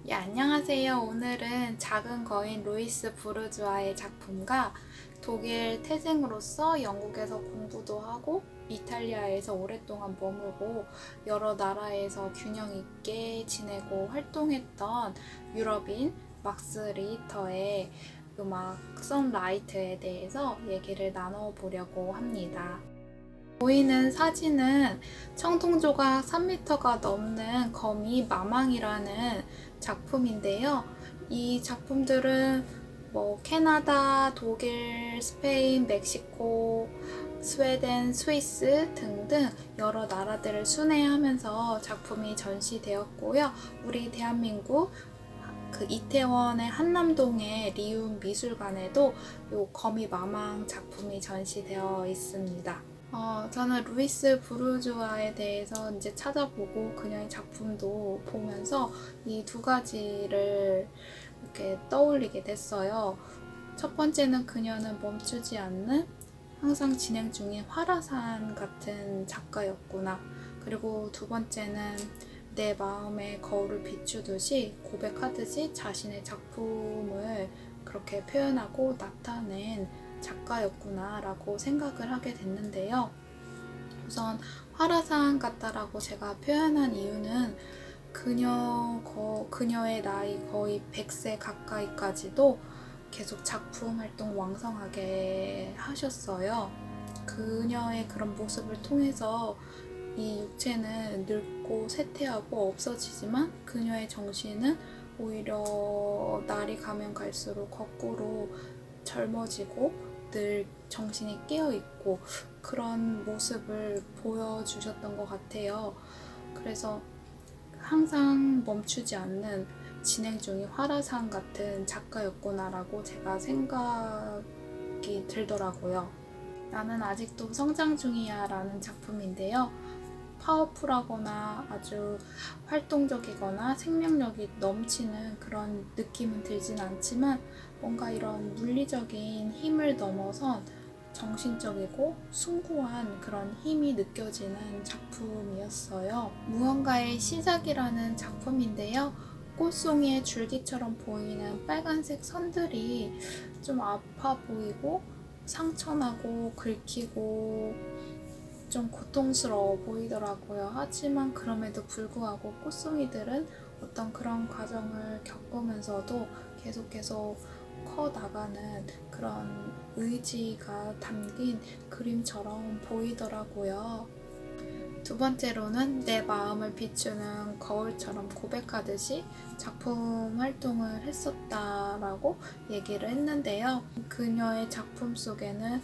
예, 안녕하세요. 오늘은 작은 거인 루이스 부르주아의 작품과 독일 태생으로서 영국에서 공부도 하고 이탈리아에서 오랫동안 머물고 여러 나라에서 균형 있게 지내고 활동했던 유럽인 막스 리히터의 음악 선라이트에 대해서 얘기를 나눠보려고 합니다. 보이는 사진은 청동조각 3m가 넘는 거미 마망이라는 작품인데요. 이 작품들은 캐나다, 독일, 스페인, 멕시코, 스웨덴, 스위스 등등 여러 나라들을 순회하면서 작품이 전시되었고요. 우리 대한민국 이태원의 한남동의 리움 미술관에도 요 거미 마망 작품이 전시되어 있습니다. 저는 루이스 부르주아에 대해서 이제 찾아보고 그녀의 작품도 보면서 이 두 가지를 이렇게 떠올리게 됐어요. 첫 번째는 그녀는 멈추지 않는 항상 진행 중인 활화산 같은 작가였구나. 그리고 두 번째는 내 마음의 거울을 비추듯이 고백하듯이 자신의 작품을 그렇게 표현하고 나타낸 작가였구나 라고 생각을 하게 됐는데요. 우선 활화산 같다라고 제가 표현한 이유는 그녀의 나이 거의 100세 가까이까지도 계속 작품 활동 왕성하게 하셨어요. 그녀의 그런 모습을 통해서 이 육체는 늙고 쇠퇴하고 없어지지만 그녀의 정신은 오히려 날이 가면 갈수록 거꾸로 젊어지고 늘 정신이 깨어있고 그런 모습을 보여주셨던 것 같아요. 그래서 항상 멈추지 않는 진행 중인 활화산 같은 작가였구나라고 제가 생각이 들더라고요. 나는 아직도 성장 중이야 라는 작품인데요. 파워풀하거나 아주 활동적이거나 생명력이 넘치는 그런 느낌은 들진 않지만 뭔가 이런 물리적인 힘을 넘어선 정신적이고 숭고한 그런 힘이 느껴지는 작품이었어요. 무언가의 시작이라는 작품인데요. 꽃송이의 줄기처럼 보이는 빨간색 선들이 좀 아파 보이고 상처나고 긁히고 좀 고통스러워 보이더라고요. 하지만 그럼에도 불구하고 꽃송이들은 어떤 그런 과정을 겪으면서도 계속 커 나가는 그런 의지가 담긴 그림처럼 보이더라고요. 두 번째로는 내 마음을 비추는 거울처럼 고백하듯이 작품 활동을 했었다라고 얘기를 했는데요. 그녀의 작품 속에는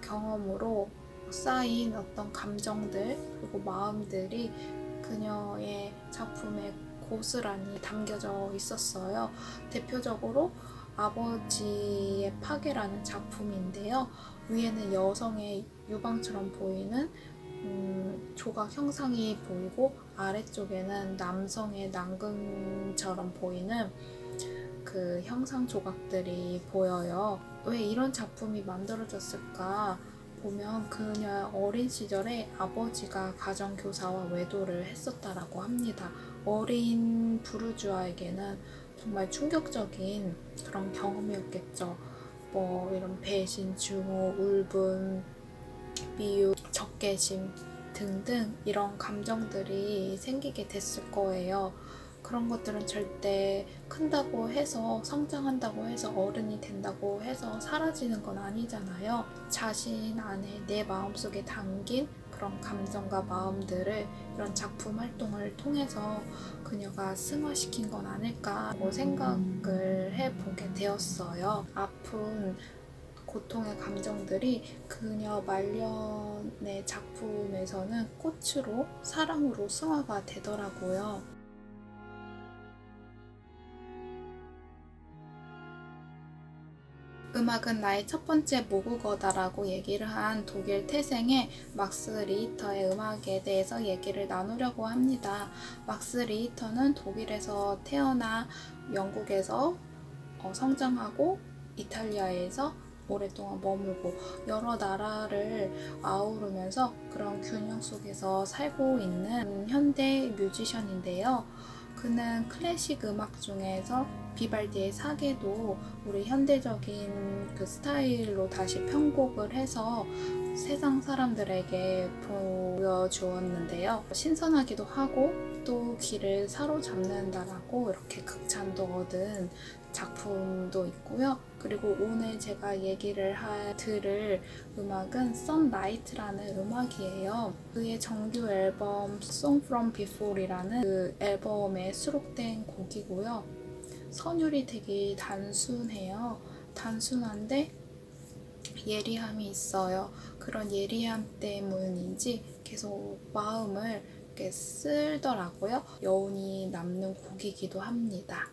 경험으로 쌓인 어떤 감정들 그리고 마음들이 그녀의 작품에 고스란히 담겨져 있었어요. 대표적으로 아버지의 파괴라는 작품인데요. 위에는 여성의 유방처럼 보이는 조각 형상이 보이고 아래쪽에는 남성의 난근처럼 보이는 그 형상 조각들이 보여요. 왜 이런 작품이 만들어졌을까 보면 그녀의 어린 시절에 아버지가 가정교사와 외도를 했었다라고 합니다. 어린 부르주아에게는 정말 충격적인 그런 경험이었겠죠. 이런 배신, 증오, 울분, 미움, 적개심 등등 이런 감정들이 생기게 됐을 거예요. 그런 것들은 절대 큰다고 해서 성장한다고 해서 어른이 된다고 해서 사라지는 건 아니잖아요. 자신 안에 내 마음속에 담긴 그런 감정과 마음들을 이런 작품 활동을 통해서 그녀가 승화시킨 건 아닐까라고 생각을 해보게 되었어요. 아픈 고통의 감정들이 그녀 말년의 작품에서는 꽃으로 사랑으로 승화가 되더라고요. 음악은 나의 첫 번째 모국어다라고 얘기를 한 독일 태생의 막스 리히터의 음악에 대해서 얘기를 나누려고 합니다. 막스 리히터는 독일에서 태어나 영국에서 성장하고 이탈리아에서 오랫동안 머물고 여러 나라를 아우르면서 그런 균형 속에서 살고 있는 현대 뮤지션인데요. 그는 클래식 음악 중에서 비발디의 사계도 우리 현대적인 그 스타일로 다시 편곡을 해서 세상 사람들에게 보여주었는데요. 신선하기도 하고 또 귀를 사로잡는다라고 이렇게 극찬도 얻은 작품도 있고요. 그리고 오늘 제가 얘기를 들을 음악은 Sunlight라는 음악이에요. 그의 정규 앨범 Song from Before이라는 그 앨범에 수록된 곡이고요. 선율이 되게 단순해요. 단순한데 예리함이 있어요. 그런 예리함 때문인지 계속 마음을 이렇게 쓸더라고요. 여운이 남는 곡이기도 합니다.